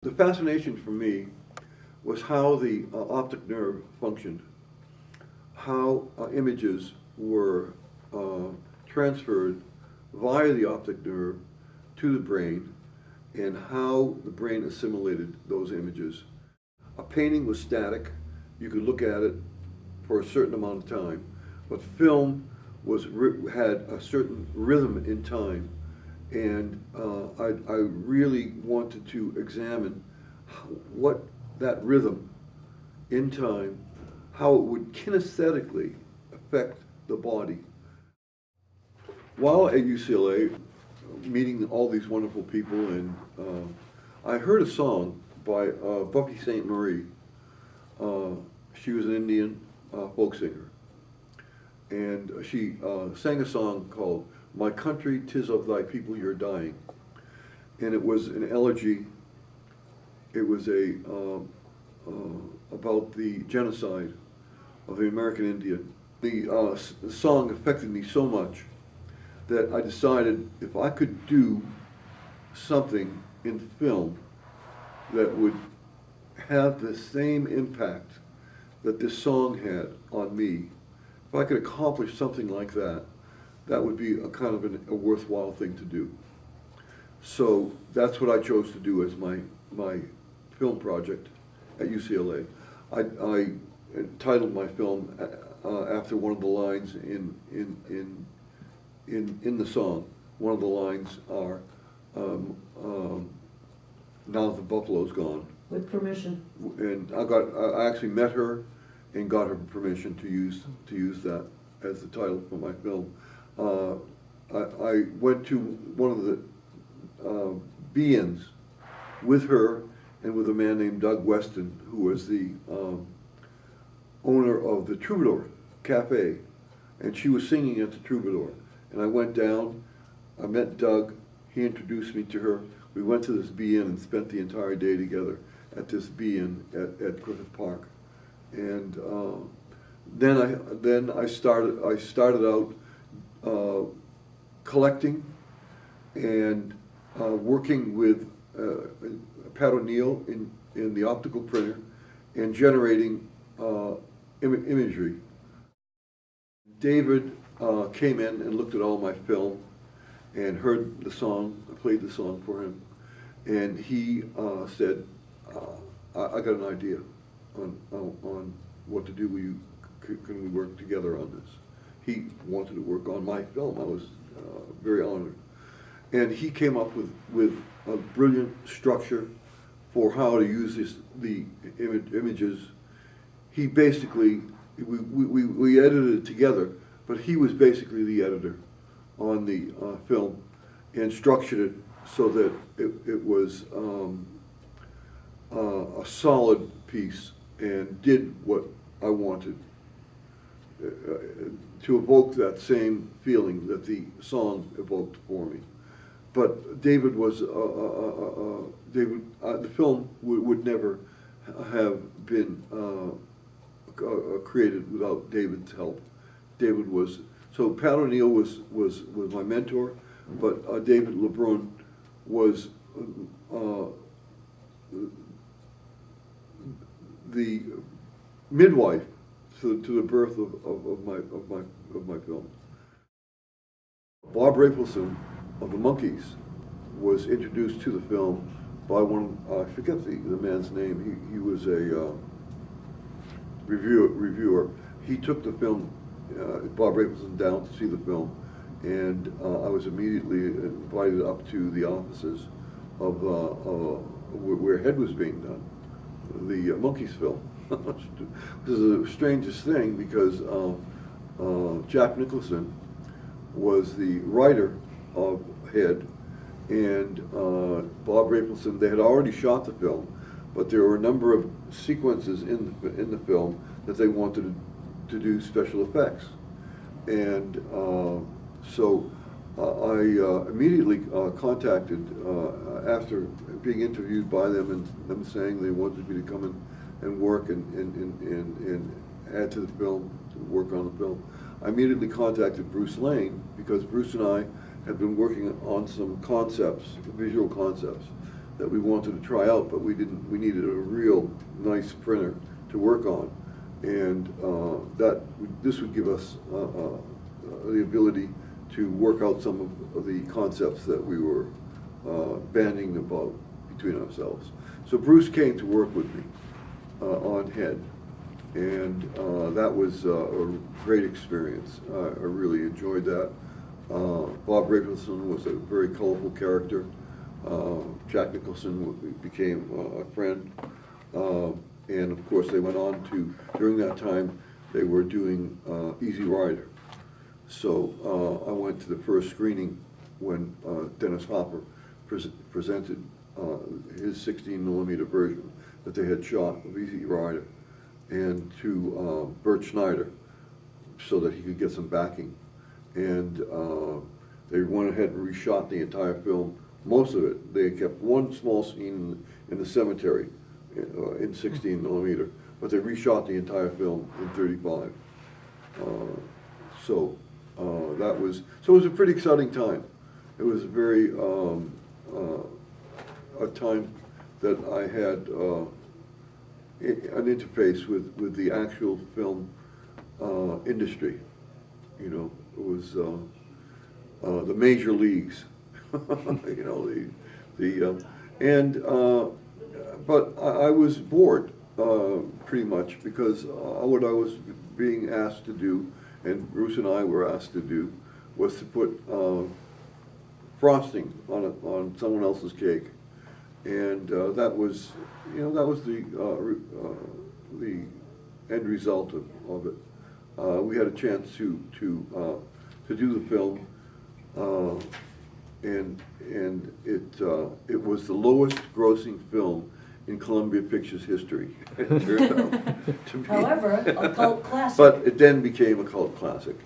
The fascination for me was how the optic nerve functioned, how images were transferred via the optic nerve to the brain, and how the brain assimilated those images. A painting was static. You could look at it for a certain amount of time, but film had a certain rhythm in time. And I really wanted to examine what that rhythm in time, how it would kinesthetically affect the body. While at UCLA, meeting all these wonderful people, and I heard a song by Buffy St. Marie. She was an Indian folk singer. And she sang a song called "My Country, 'Tis of Thy People You're Dying." And it was an elegy. It was about the genocide of the American Indian. The song affected me so much that I decided if I could do something in film that would have the same impact that this song had on me, if I could accomplish something like that, that would be a kind of a worthwhile thing to do. So that's what I chose to do as my film project at UCLA. I titled my film after one of the lines in the song. One of the lines are, "Now the buffalo's gone." With permission. And I actually met her and got her permission to use that as the title for my film. I went to one of the be-ins with her and with a man named Doug Westin, who was the owner of the Troubadour Cafe, and she was singing at the Troubadour. And I went down, I met Doug, he introduced me to her. We went to this be-in and spent the entire day together at this be-in at Griffith Park. And then I started out collecting and working with Pat O'Neill in the optical printer and generating imagery. David came in and looked at all my film and heard the song. I played the song for him, and he said, I got an idea on what to do. Can we work together on this? He wanted to work on my film. I was very honored. And he came up with a brilliant structure for how to use the images. He basically, we edited it together, but he was basically the editor on the film and structured it so that it was a solid piece and did what I wanted to evoke that same feeling that the song evoked for me. But David was the film would never have been created without David's help. David was so Pat O'Neill was my mentor, but David LeBrun was the midwife to the birth of my film. Bob Rafelson of the Monkees was introduced to the film by one, I forget the man's name. He was a reviewer. He took the film, Bob Rafelson, down to see the film, and I was immediately invited up to the offices of where Head was being done, the Monkees film. This is the strangest thing because Jack Nicholson was the writer of Head, and Bob Rafelson, they had already shot the film, but there were a number of sequences in the film that they wanted to do special effects. And so I immediately contacted, after being interviewed by them and them saying they wanted me to come in and work and add to the film, to work on the film, I immediately contacted Bruce Lane, because Bruce and I had been working on some concepts, visual concepts, that we wanted to try out, but we needed a real nice printer to work on. And this would give us the ability to work out some of the concepts that we were banding about between ourselves. So Bruce came to work with me on Head, and that was a great experience. I really enjoyed that. Bob Rafelson was a very colorful character. Jack Nicholson became a friend. And of course, they went on to, during that time, they were doing Easy Rider. So I went to the first screening when Dennis Hopper presented his 16mm version that they had shot of Easy Rider, and to Bert Schneider, so that he could get some backing. And they went ahead and reshot the entire film, most of it. They kept one small scene in the cemetery in 16mm, but they reshot the entire film in 35. So it was a pretty exciting time. It was a very a time that I had an interface with the actual film industry. You know, it was the major leagues. You know, but I was bored pretty much, because what I was being asked to do, and Bruce and I were asked to do, was to put frosting on someone else's cake, and that was, you know, that was the end result of it. We had a chance to do the film, and it was the lowest grossing film in Columbia Pictures history, it turned out to be. However, a cult classic. But it then became a cult classic.